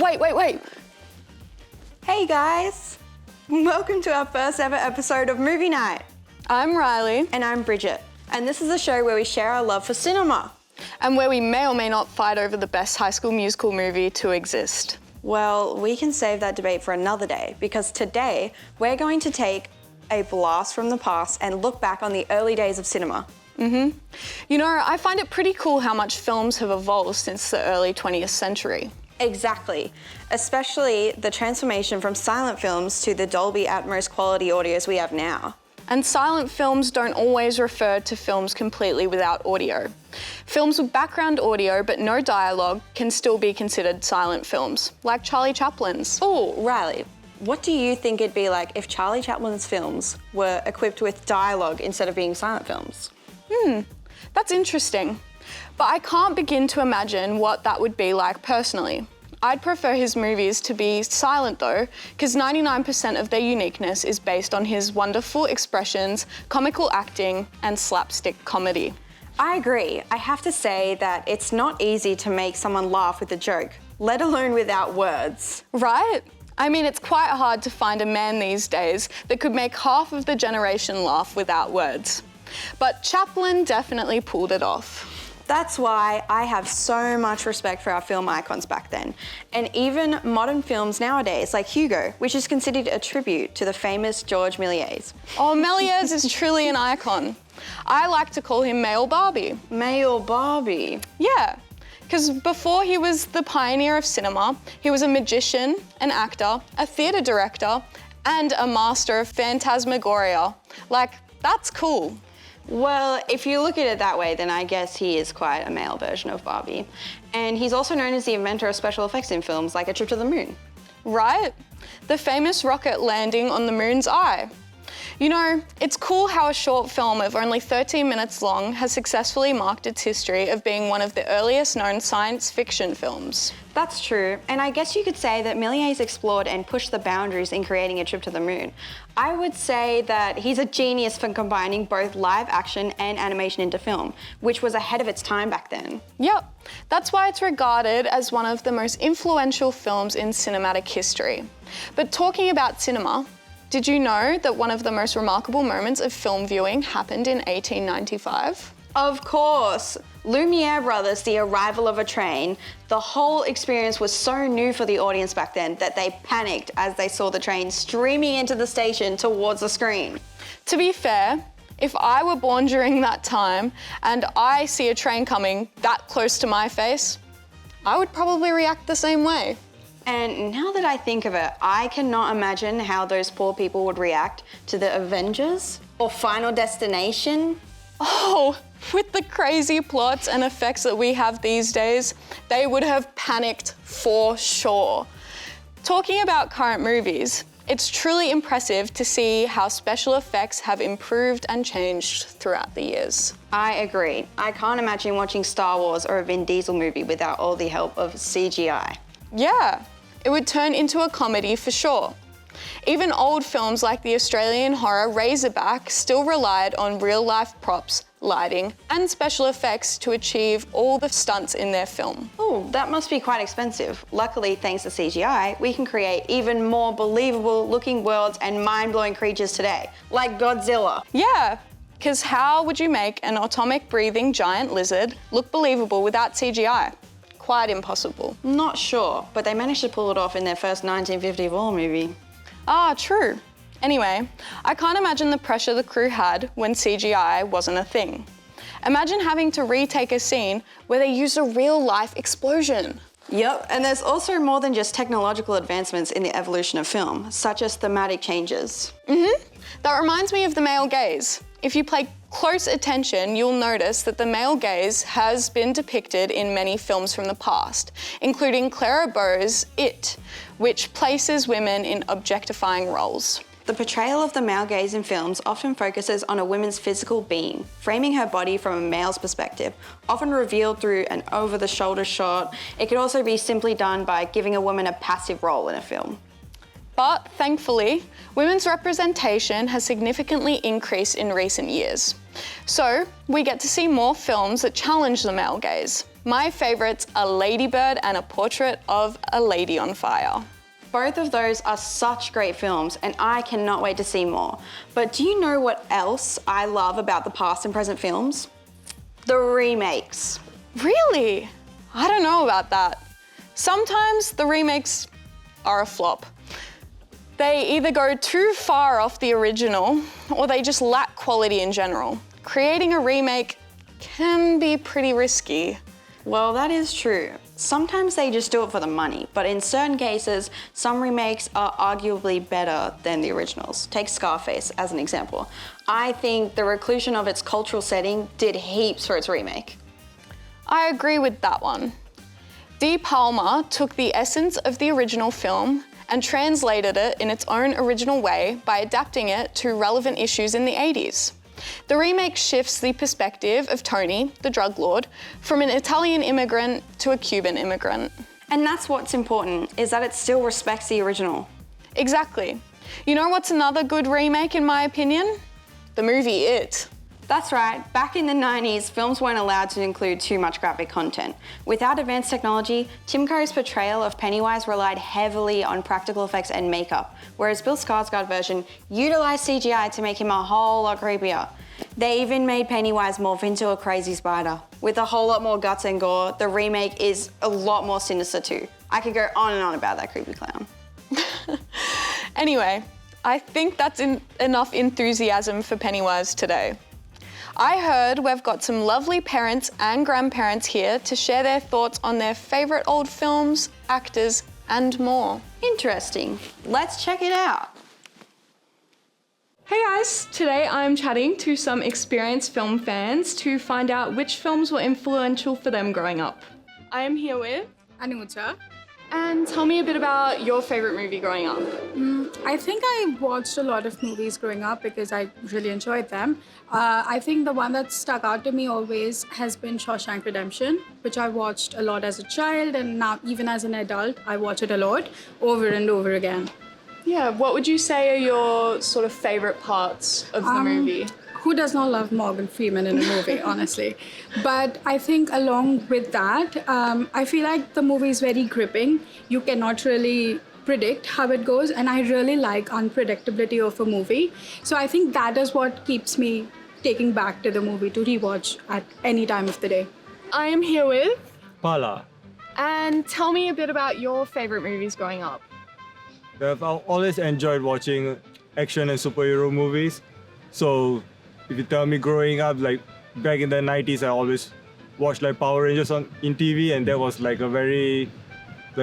wait. Hey guys! Welcome to our first ever episode of Movie Night. I'm Riley. And I'm Bridget. And this is a show where we share our love for cinema. And where we may or may not fight over the best High School Musical movie to exist. Well, we can save that debate for another day, because today we're going to take a blast from the past and look back on the early days of cinema. You know, I find it pretty cool how much films have evolved since the early 20th century. Exactly, especially the transformation from silent films to the Dolby Atmos quality audios we have now. And silent films don't always refer to films completely without audio. Films with background audio but no dialogue can still be considered silent films, like Charlie Chaplin's. Oh, Riley, what do you think it'd be like if Charlie Chaplin's films were equipped with dialogue instead of being silent films? That's interesting. But I can't begin to imagine what that would be like personally. I'd prefer his movies to be silent though, because 99% of their uniqueness is based on his wonderful expressions, comical acting, and slapstick comedy. I agree. I have to say that it's not easy to make someone laugh with a joke, let alone without words. Right? I mean, it's quite hard to find a man these days that could make half of the generation laugh without words. But Chaplin definitely pulled it off. That's why I have so much respect for our film icons back then, and even modern films nowadays like Hugo, which is considered a tribute to the famous Georges Méliès. Oh, Méliès is truly an icon. I like to call him Male Barbie. Male Barbie? Yeah, because before he was the pioneer of cinema, he was a magician, an actor, a theatre director, and a master of phantasmagoria. Like, that's cool. Well, if you look at it that way, then I guess he is quite a male version of Barbie. And he's also known as the inventor of special effects in films like A Trip to the Moon. Right? The famous rocket landing on the moon's eye. You know, it's cool how a short film of only 13 minutes long has successfully marked its history of being one of the earliest known science fiction films. That's true, and I guess you could say that Méliès explored and pushed the boundaries in creating A Trip to the Moon. I would say that he's a genius for combining both live action and animation into film, which was ahead of its time back then. Yep, that's why it's regarded as one of the most influential films in cinematic history. But talking about cinema, did you know that one of the most remarkable moments of film viewing happened in 1895? Of course! Lumiere Brothers, The Arrival of a Train. The whole experience was so new for the audience back then that they panicked as they saw the train streaming into the station towards the screen. To be fair, if I were born during that time and I see a train coming that close to my face, I would probably react the same way. And now that I think of it, I cannot imagine how those poor people would react to the Avengers or Final Destination. Oh, with the crazy plots and effects that we have these days, they would have panicked for sure. Talking about current movies, it's truly impressive to see how special effects have improved and changed throughout the years. I agree. I can't imagine watching Star Wars or a Vin Diesel movie without all the help of CGI. Yeah, it would turn into a comedy for sure. Even old films like the Australian horror Razorback still relied on real-life props, lighting, and special effects to achieve all the stunts in their film. Oh, that must be quite expensive. Luckily, thanks to CGI, we can create even more believable looking worlds and mind-blowing creatures today, like Godzilla. Yeah, because how would you make an atomic breathing giant lizard look believable without CGI? Quite impossible. Not sure, but they managed to pull it off in their first 1954 movie. Ah, true. Anyway, I can't imagine the pressure the crew had when CGI wasn't a thing. Imagine having to retake a scene where they used a real-life explosion. Yep, and there's also more than just technological advancements in the evolution of film, such as thematic changes. That reminds me of the male gaze. If you pay close attention, you'll notice that the male gaze has been depicted in many films from the past, including Clara Bow's It, which places women in objectifying roles. The portrayal of the male gaze in films often focuses on a woman's physical being, framing her body from a male's perspective, often revealed through an over-the-shoulder shot. It could also be simply done by giving a woman a passive role in a film. But thankfully, women's representation has significantly increased in recent years. So we get to see more films that challenge the male gaze. My favourites are Lady Bird and A Portrait of a Lady on Fire. Both of those are such great films, and I cannot wait to see more. But do you know what else I love about the past and present films? The remakes. Really? I don't know about that. Sometimes the remakes are a flop. They either go too far off the original or they just lack quality in general. Creating a remake can be pretty risky. Well, that is true. Sometimes they just do it for the money, but in certain cases, some remakes are arguably better than the originals. Take Scarface as an example. I think the reclusion of its cultural setting did heaps for its remake. I agree with that one. De Palma took the essence of the original film and translated it in its own original way by adapting it to relevant issues in the 80s. The remake shifts the perspective of Tony, the drug lord, from an Italian immigrant to a Cuban immigrant. And that's what's important, is that it still respects the original. Exactly. You know what's another good remake in my opinion? The movie It. That's right, back in the 90s, films weren't allowed to include too much graphic content. Without advanced technology, Tim Curry's portrayal of Pennywise relied heavily on practical effects and makeup, whereas Bill Skarsgård's version utilised CGI to make him a whole lot creepier. They even made Pennywise morph into a crazy spider. With a whole lot more guts and gore, the remake is a lot more sinister too. I could go on and on about that creepy clown. Anyway, I think that's enough enthusiasm for Pennywise today. I heard we've got some lovely parents and grandparents here to share their thoughts on their favourite old films, actors, and more. Interesting. Let's check it out. Hey guys, today I'm chatting to some experienced film fans to find out which films were influential for them growing up. I am here with Anuja. And tell me a bit about your favourite movie growing up. I think I watched a lot of movies growing up because I really enjoyed them. I think the one that stuck out to me always has been Shawshank Redemption, which I watched a lot as a child, and now even as an adult, I watch it a lot, over and over again. Yeah, what would you say are your sort of favourite parts of the movie? Who does not love Morgan Freeman in a movie, honestly? But I think along with that, I feel like the movie is very gripping. You cannot really predict how it goes, and I really like unpredictability of a movie. So I think that is what keeps me taking back to the movie to rewatch at any time of the day. I am here with Pala. And tell me a bit about your favourite movies growing up. I've always enjoyed watching action and superhero movies. So if you tell me growing up, like back in the 90s, I always watched like Power Rangers in TV, and that was like a very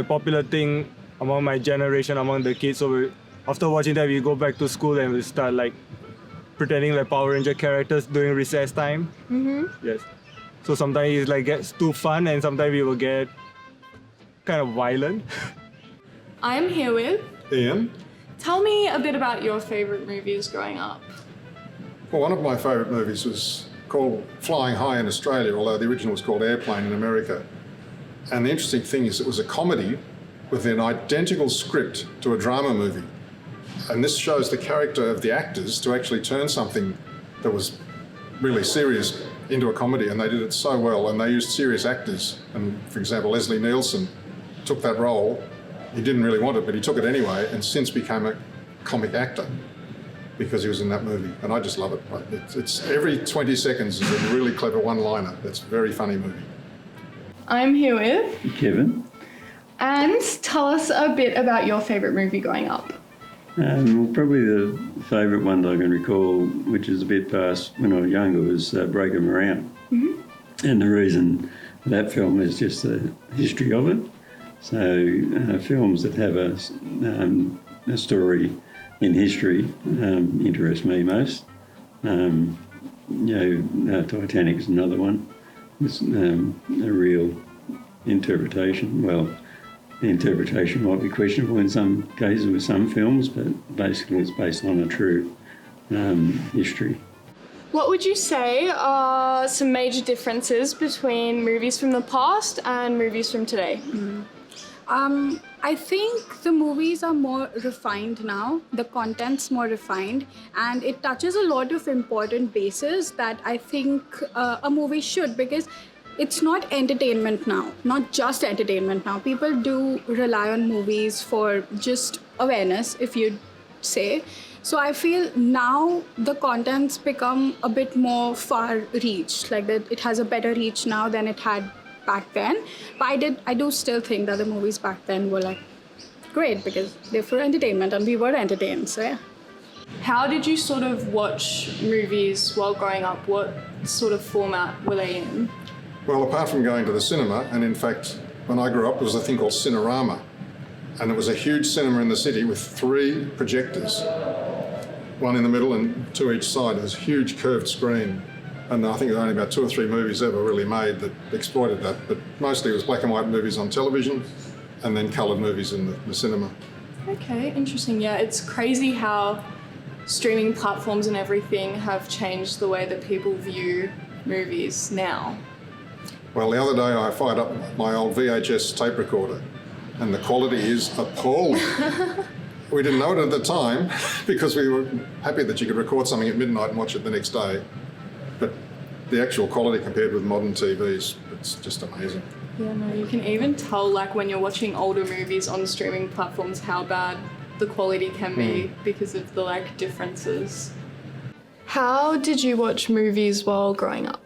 popular thing among my generation, among the kids. So after watching that, we go back to school and we start like pretending like Power Ranger characters during recess time. Yes. So sometimes it like gets too fun, and sometimes we will get kind of violent. I am here with Ian? Tell me a bit about your favourite movies growing up. Well, one of my favourite movies was called Flying High in Australia, although the original was called Airplane in America. And the interesting thing is it was a comedy with an identical script to a drama movie. And this shows the character of the actors to actually turn something that was really serious into a comedy, and they did it so well, and they used serious actors. And for example, Leslie Nielsen took that role. He didn't really want it, but he took it anyway, and since became a comic actor because he was in that movie. And I just love it. It's every 20 seconds is a really clever one-liner. It's a very funny movie. I'm here with Kevin. And tell us a bit about your favourite movie growing up. Well, probably the favourite one that I can recall, which is a bit past when I was younger, was Break 'Em Around. And the reason for that film is just the history of it. So films that have a story in history interest me most. Titanic is another one. It's a real interpretation. Well, the interpretation might be questionable in some cases with some films, but basically it's based on a true history. What would you say are some major differences between movies from the past and movies from today? I think the movies are more refined now, the content's more refined, and it touches a lot of important bases that I think a movie should, because it's not entertainment now, not just entertainment now. People do rely on movies for just awareness, if you'd say. So I feel now the content's become a bit more far reach, like that it has a better reach now than it had back then. But I do still think that the movies back then were like great because they're for entertainment and we were entertained, so yeah. How did you sort of watch movies while growing up? What sort of format were they in? Well, apart from going to the cinema, and in fact, when I grew up, there was a thing called Cinerama. And it was a huge cinema in the city with 3 projectors, one in the middle and 2 each side. It was a huge curved screen. And I think there were only about 2 or 3 movies ever really made that exploited that. But mostly it was black and white movies on television and then coloured movies in the cinema. Okay, interesting. Yeah, it's crazy how streaming platforms and everything have changed the way that people view movies now. Well, the other day I fired up my old VHS tape recorder and the quality is appalling. We didn't know it at the time because we were happy that you could record something at midnight and watch it the next day. But the actual quality compared with modern TVs, it's just amazing. Yeah, no, you can even tell like when you're watching older movies on streaming platforms how bad the quality can be because of the like differences. How did you watch movies while growing up?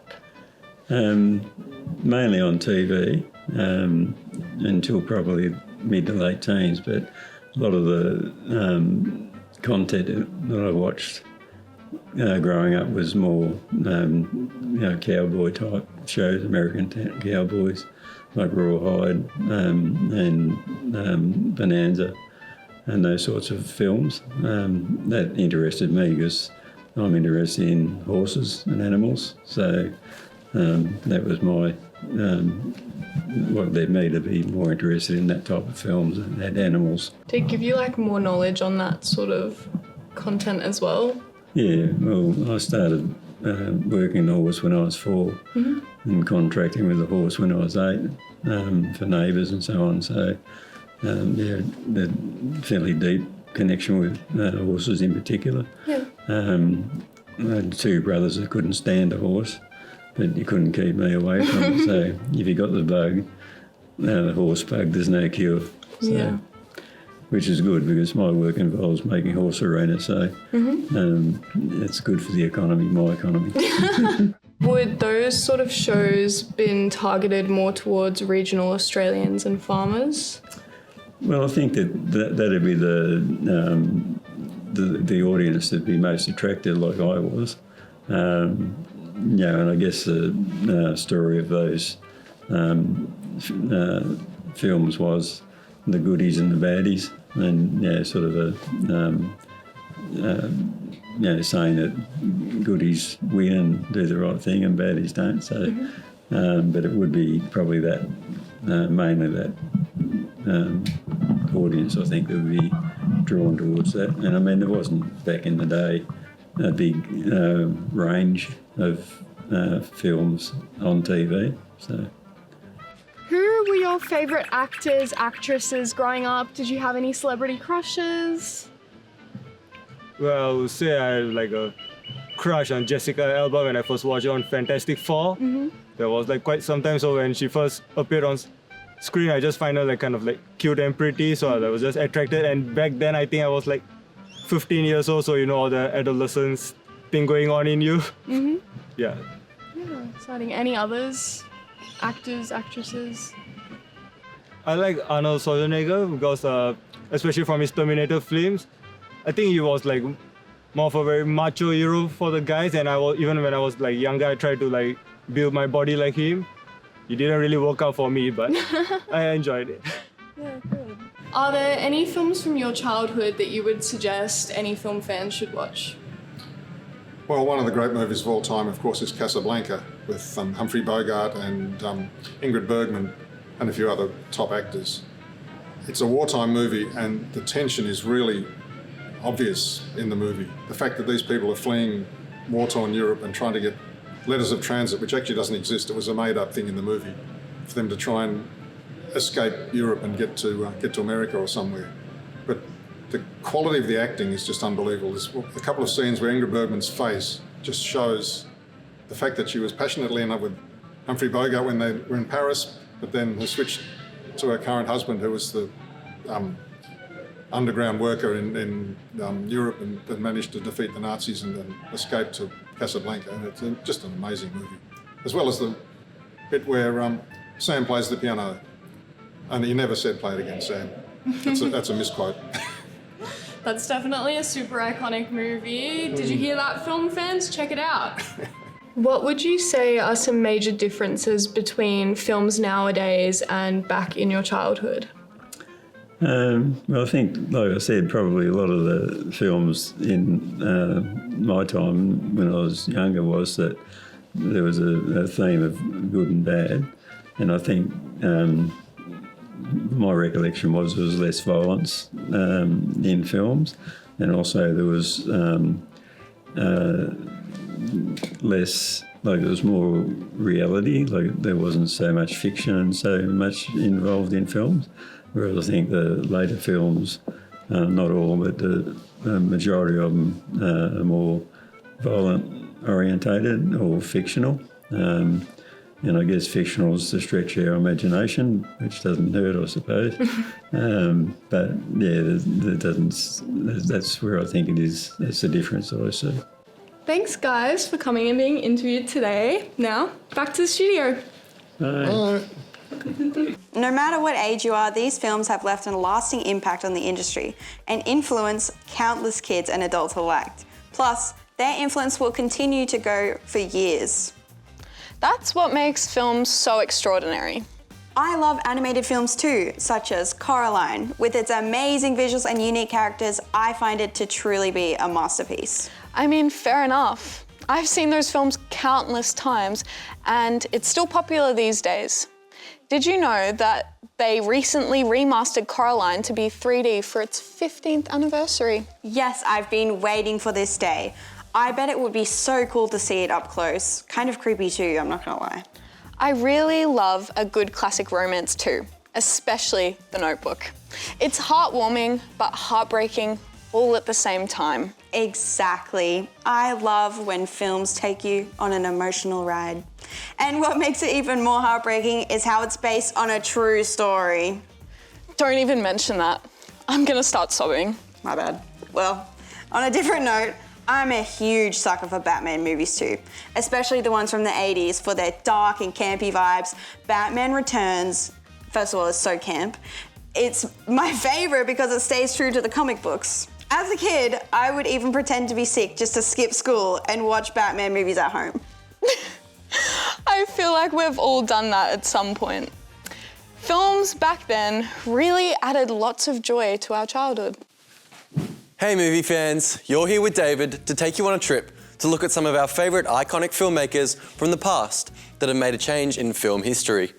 Mainly on TV until probably mid to late teens, but a lot of the content that I watched growing up was more cowboy type shows, American cowboys like Rawhide and Bonanza and those sorts of films. That interested me because I'm interested in horses and animals, so that was my what led me to be more interested in that type of films and had animals. Did it give you like more knowledge on that sort of content as well? Yeah, well, I started working the horse when I was 4 and contracting with the horse when I was 8 for neighbours and so on. So, yeah, the fairly deep connection with horses in particular. Yeah. I had 2 brothers that couldn't stand a horse, but you couldn't keep me away from it. So if you got the bug, the horse bug, there's no cure. So, yeah. Which is good because my work involves making horse arenas, so it's good for the economy, my economy. Would those sort of shows been targeted more towards regional Australians and farmers? Well, I think that'd be the audience that'd be most attracted, like I was. And I guess the story of those films was the goodies and the baddies, and sort of saying that goodies win and do the right thing and baddies don't. So, but it would be probably that mainly that audience, I think, that would be drawn towards that. And I mean, there wasn't back in the day a big range of films on TV. So. Who were your favourite actors, actresses growing up? Did you have any celebrity crushes? Well, I would say I had like a crush on Jessica Alba when I first watched her on Fantastic Four. There was like quite some time, so when she first appeared on screen, I just find her like kind of like cute and pretty, so I was just attracted. And back then, I think I was like 15 years old, so you know all the adolescence thing going on in you. Yeah. Yeah, exciting. Any others? Actors, actresses? I like Arnold Schwarzenegger because, especially from his Terminator films, I think he was like more of a very macho hero for the guys. And even when I was like younger, I tried to like build my body like him. It didn't really work out for me, but I enjoyed it. Yeah, good. Are there any films from your childhood that you would suggest any film fans should watch? Well, one of the great movies of all time, of course, is Casablanca with Humphrey Bogart and Ingrid Bergman and a few other top actors. It's a wartime movie and the tension is really obvious in the movie. The fact that these people are fleeing war-torn Europe and trying to get letters of transit, which actually doesn't exist, it was a made-up thing in the movie, for them to try and escape Europe and get to America or somewhere. But the quality of the acting is just unbelievable. There's a couple of scenes where Ingrid Bergman's face just shows the fact that she was passionately in love with Humphrey Bogart when they were in Paris, but then they switched to her current husband, who was the underground worker in Europe and managed to defeat the Nazis and then escape to Casablanca. And it's just an amazing movie. As well as the bit where Sam plays the piano. And he never said play it again, Sam. That's a misquote. That's definitely a super iconic movie. Did you hear that, film fans? Check it out. What would you say are some major differences between films nowadays and back in your childhood? Well, I think, like I said, probably a lot of the films in my time when I was younger was that there was a theme of good and bad. And I think my recollection was there was less violence in films, and also there was less, like there was more reality, like there wasn't so much fiction and so much involved in films. Whereas I think the later films, not all, but the majority of them are more violent orientated or fictional. And I guess fictional is to stretch our imagination, which doesn't hurt, I suppose. But yeah, that's where I think it is. That's the difference that I see. Thanks, guys, for coming and being interviewed today. Now, back to the studio. Bye. No matter what age you are, these films have left a lasting impact on the industry and influence countless kids and adults alike. Plus, their influence will continue to go for years. That's what makes films so extraordinary. I love animated films too, such as Coraline. With its amazing visuals and unique characters, I find it to truly be a masterpiece. I mean, fair enough. I've seen those films countless times, and it's still popular these days. Did you know that they recently remastered Coraline to be 3D for its 15th anniversary? Yes, I've been waiting for this day. I bet it would be so cool to see it up close. Kind of creepy too, I'm not gonna lie. I really love a good classic romance too, especially The Notebook. It's heartwarming, but heartbreaking all at the same time. Exactly. I love when films take you on an emotional ride. And what makes it even more heartbreaking is how it's based on a true story. Don't even mention that. I'm gonna start sobbing. My bad. Well, on a different note, I'm a huge sucker for Batman movies too, especially the ones from the 80s for their dark and campy vibes. Batman Returns, first of all, is so camp. It's my favorite because it stays true to the comic books. As a kid, I would even pretend to be sick just to skip school and watch Batman movies at home. I feel like we've all done that at some point. Films back then really added lots of joy to our childhood. Hey movie fans, you're here with David to take you on a trip to look at some of our favourite iconic filmmakers from the past that have made a change in film history.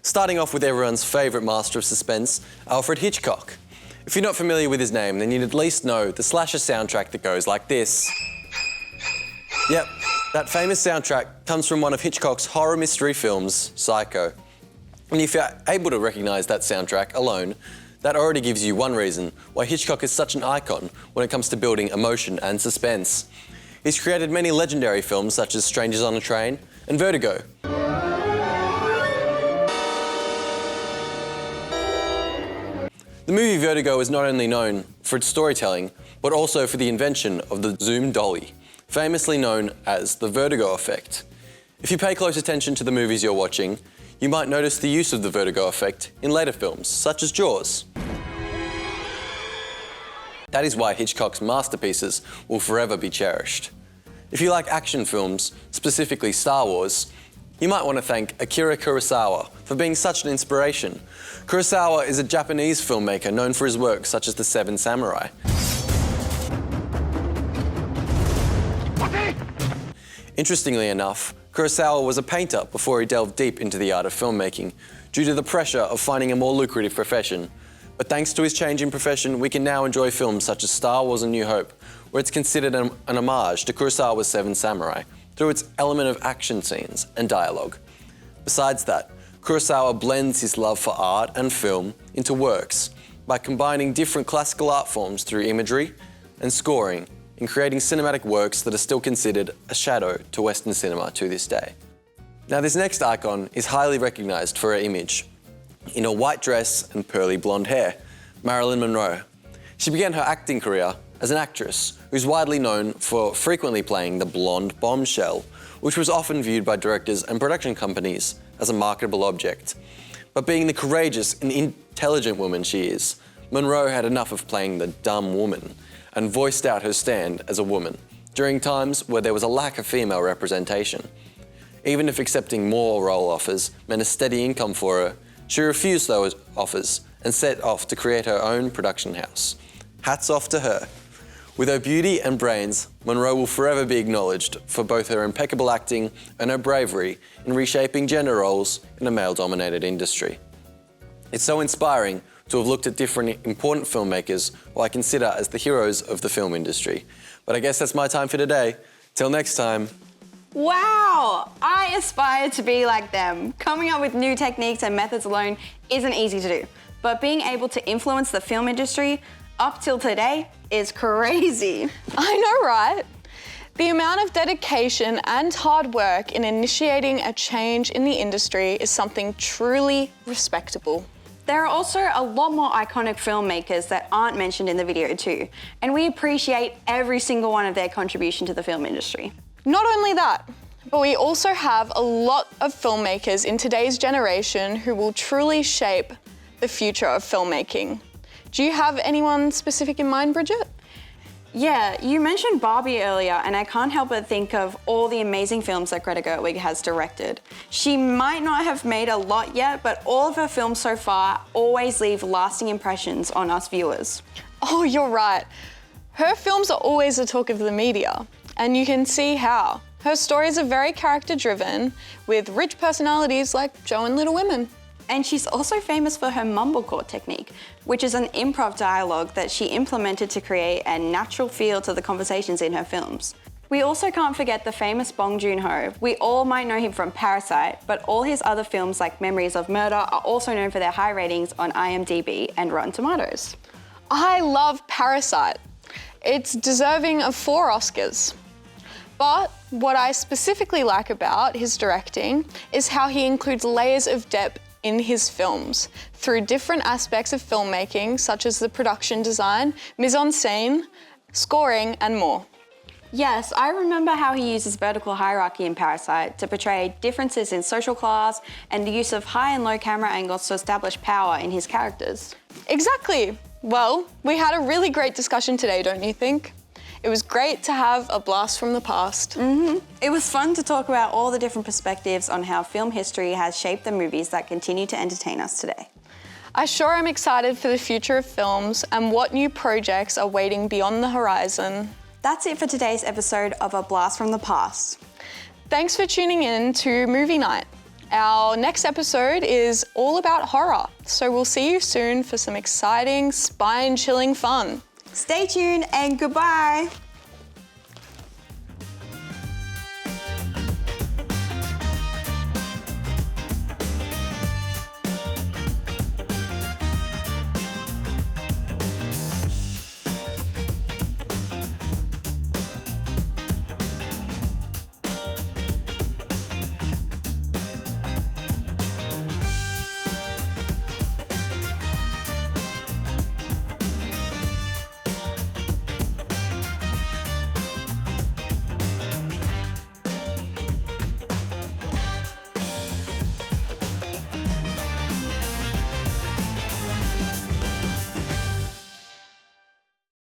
Starting off with everyone's favourite master of suspense, Alfred Hitchcock. If you're not familiar with his name, then you'd at least know the slasher soundtrack that goes like this. Yep, that famous soundtrack comes from one of Hitchcock's horror mystery films, Psycho. And if you're able to recognise that soundtrack alone, that already gives you one reason why Hitchcock is such an icon when it comes to building emotion and suspense. He's created many legendary films such as Strangers on a Train and Vertigo. The movie Vertigo is not only known for its storytelling, but also for the invention of the zoom dolly, famously known as the vertigo effect. If you pay close attention to the movies you're watching, you might notice the use of the vertigo effect in later films, such as Jaws. That is why Hitchcock's masterpieces will forever be cherished. If you like action films, specifically Star Wars, you might want to thank Akira Kurosawa for being such an inspiration. Kurosawa is a Japanese filmmaker known for his work such as The Seven Samurai. Interestingly enough, Kurosawa was a painter before he delved deep into the art of filmmaking, due to the pressure of finding a more lucrative profession. But thanks to his change in profession, we can now enjoy films such as Star Wars: A New Hope, where it's considered an homage to Kurosawa's Seven Samurai, through its element of action scenes and dialogue. Besides that, Kurosawa blends his love for art and film into works by combining different classical art forms through imagery and scoring, in creating cinematic works that are still considered a shadow to Western cinema to this day. Now, this next icon is highly recognised for her image. In a white dress and pearly blonde hair, Marilyn Monroe. She began her acting career as an actress who's widely known for frequently playing the blonde bombshell, which was often viewed by directors and production companies as a marketable object. But being the courageous and intelligent woman she is, Monroe had enough of playing the dumb woman and voiced out her stand as a woman during times where there was a lack of female representation. Even if accepting more role offers meant a steady income for her, she refused those offers and set off to create her own production house. Hats off to her. With her beauty and brains, Monroe will forever be acknowledged for both her impeccable acting and her bravery in reshaping gender roles in a male-dominated industry. It's so inspiring to have looked at different important filmmakers who I consider as the heroes of the film industry. But I guess that's my time for today. Till next time. Wow, I aspire to be like them. Coming up with new techniques and methods alone isn't easy to do, but being able to influence the film industry up till today is crazy. I know, right? The amount of dedication and hard work in initiating a change in the industry is something truly respectable. There are also a lot more iconic filmmakers that aren't mentioned in the video too, and we appreciate every single one of their contribution to the film industry. Not only that, but we also have a lot of filmmakers in today's generation who will truly shape the future of filmmaking. Do you have anyone specific in mind, Bridget? Yeah, you mentioned Barbie earlier, and I can't help but think of all the amazing films that Greta Gerwig has directed. She might not have made a lot yet, but all of her films so far always leave lasting impressions on us viewers. Oh, you're right. Her films are always the talk of the media, and you can see how. Her stories are very character-driven, with rich personalities like Joe in Little Women. And she's also famous for her mumblecore technique, which is an improv dialogue that she implemented to create a natural feel to the conversations in her films. We also can't forget the famous Bong Joon-ho. We all might know him from Parasite, but all his other films like Memories of Murder are also known for their high ratings on IMDb and Rotten Tomatoes. I love Parasite. It's deserving of 4 Oscars. But what I specifically like about his directing is how he includes layers of depth in his films through different aspects of filmmaking, such as the production design, mise-en-scène, scoring, and more. Yes, I remember how he uses vertical hierarchy in Parasite to portray differences in social class and the use of high and low camera angles to establish power in his characters. Exactly. Well, we had a really great discussion today, don't you think? It was great to have a blast from the past. It was fun to talk about all the different perspectives on how film history has shaped the movies that continue to entertain us today. I sure am excited for the future of films and what new projects are waiting beyond the horizon. That's it for today's episode of A Blast from the Past. Thanks for tuning in to Movie Night. Our next episode is all about horror, so we'll see you soon for some exciting, spine-chilling fun. Stay tuned and goodbye.